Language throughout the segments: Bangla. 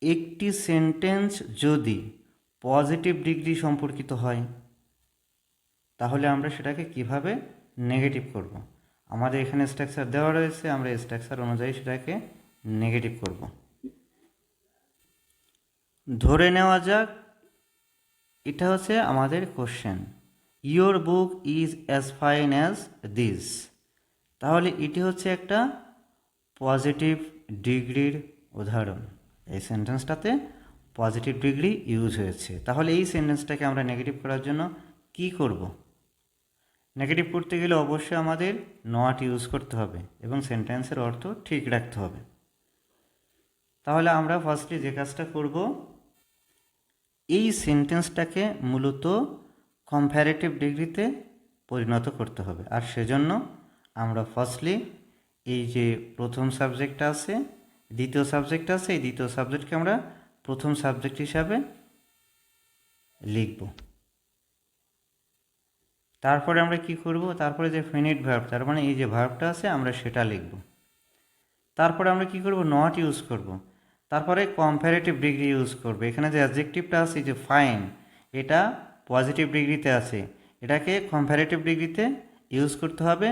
একটি সেন্টেন্স যদি পজিটিভ ডিগ্রি সম্পর্কিত হয় তাহলে আমরা সেটাকে কিভাবে নেগেটিভ করব। আমাদের এখানে স্ট্রাকচার দেওয়া রয়েছে, আমরা স্ট্রাকচার অনুযায়ী সেটাকে নেগেটিভ করব। ধরে নেওয়া যাক এটা হচ্ছে আমাদের question, your book is as fine as this. তাহলে এটি হচ্ছে একটা পজিটিভ ডিগ্রির উদাহরণ। এই সেন্টেন্সটাতে পজিটিভ ডিগ্রি ইউজ হয়েছে। তাহলে এই সেন্টেন্সটাকে আমরা নেগেটিভ করার জন্য কি করব? নেগেটিভ করতে গেলে অবশ্যই আমাদের নট ইউজ করতে হবে এবং সেন্টেন্সের অর্থ ঠিক রাখতে হবে। তাহলে আমরা ফার্স্টলি যে কাজটা করব, এই সেন্টেন্সটাকে মূলত কম্প্যারেটিভ ডিগ্রিতে পরিণত করতে হবে। আর সেজন্য আমরা ফার্স্টলি এই যে প্রথম সাবজেক্টটা আছে, দ্বিতীয় সাবজেক্ট আছে, এই দ্বিতীয় সাবজেক্টকে আমরা প্রথম সাবজেক্ট হিসাবে লিখব। তারপরে আমরা কি করব, তারপরে যে ফিনিট ভার্ব, তার মানে এই যে ভার্বটা আছে আমরা সেটা লিখব। তারপরে আমরা কি করব, নট ইউজ করব। তারপরে কম্প্যারেটিভ ডিগ্রি ইউজ করব। এখানে যে অ্যাডজেক্টিভটা আছে যে ফাইন, এটা পজিটিভ ডিগ্রিতে আছে, এটাকে কম্প্যারেটিভ ডিগ্রিতে ইউজ করতে হবে।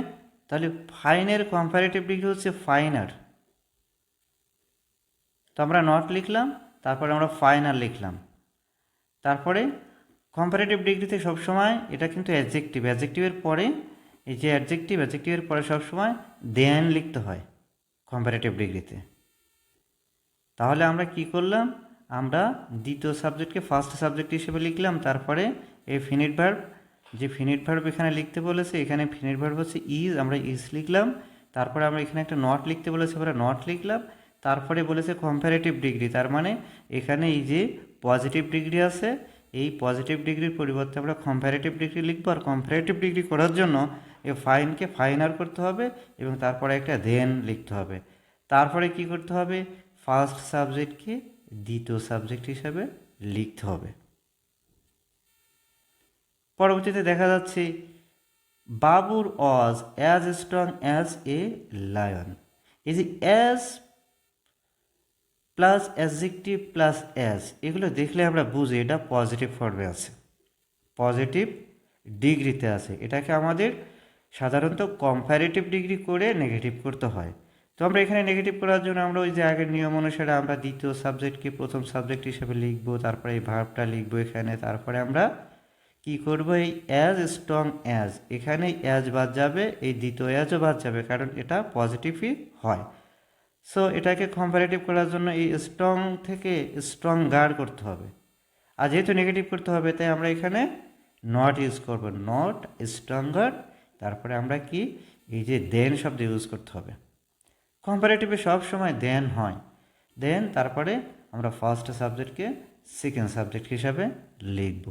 তাহলে ফাইনের কম্প্যারেটিভ ডিগ্রি হচ্ছে ফাইনার। তো আমরা নট লিখলাম, তারপরে আমরা ফাইনার লিখলাম। তারপরে কম্প্যারেটিভ ডিগ্রিতে সবসময় এটা কিন্তু অ্যাডজেক্টিভ, অ্যাডজেক্টিভের পরে এই যে অ্যাডজেক্টিভের পরে সবসময় দেন লিখতে হয় কম্প্যারেটিভ ডিগ্রিতে। তাহলে আমরা কি করলাম, আমরা দ্বিতীয় সাবজেক্টকে ফার্স্ট সাবজেক্ট হিসেবে লিখলাম। তারপরে এই ফিনিট ভার্ব, যে ফিনিট ভার্ব এখানে লিখতে বলেছে, এখানে ফিনিট ভার্ব হচ্ছে ইজ, আমরা ইজ লিখলাম। তারপরে আমরা এখানে একটা নট লিখতে বলেছে, আমরা নট লিখলাম। তারপরে বলেছে কম্প্যারেটিভ ডিগ্রি, তার মানে এখানে এই যে পজিটিভ ডিগ্রি আছে, এই পজিটিভ ডিগ্রির পরিবর্তে আমরা কম্প্যারেটিভ ডিগ্রি লিখবো। আর কম্প্যারেটিভ ডিগ্রি করার জন্য এই ফাইনকে ফাইনার করতে হবে এবং তারপরে একটা দেন লিখতে হবে। তারপরে কি করতে হবে, ফার্স্ট সাবজেক্টকে দ্বিতীয় সাবজেক্ট হিসাবে লিখতে হবে। পরবর্তীতে দেখা যাচ্ছে বাবুর was as strong as a lion. এই যে as plus adjective plus as, এগুলো দেখলে আমরা বুঝি এটা পজিটিভ ফর্মে আছে, পজিটিভ ডিগ্রিতে আছে। এটাকে আমাদের সাধারণত কম্প্যারেটিভ ডিগ্রি করে নেগেটিভ করতে হয়। তো আমরা এখানে নেগেটিভ করার জন্য আমরা ওই যে আগের নিয়ম অনুসারে আমরা দ্বিতীয় সাবজেক্টকে প্রথম সাবজেক্ট হিসেবে লিখব, তারপরে এই ভার্বটা লিখবো এখানে, তারপরে আমরা কি করব, এই অ্যাজ স্ট্রং অ্যাজ, এখানে অ্যাজ বাদ যাবে, এই দ্বিতীয় অ্যাজও বাদ যাবে, কারণ এটা পজিটিভই হয়। সো এটাকে কম্প্যারেটিভ করার জন্য এই স্ট্রং থেকে স্ট্রং গার্ড করতে হবে। আর যেহেতু নেগেটিভ করতে হবে তাই আমরা এখানে নট ইউজ করব, নট স্ট্রঙ্গার। তারপরে আমরা কি, এই যে দেন শব্দ ইউজ করতে হবে। কম্পারেটিভে সব সময় দেন হয়, দেন তারপরে আমরা ফার্স্ট সাবজেক্টকে সেকেন্ড সাবজেক্ট হিসাবে লিখব।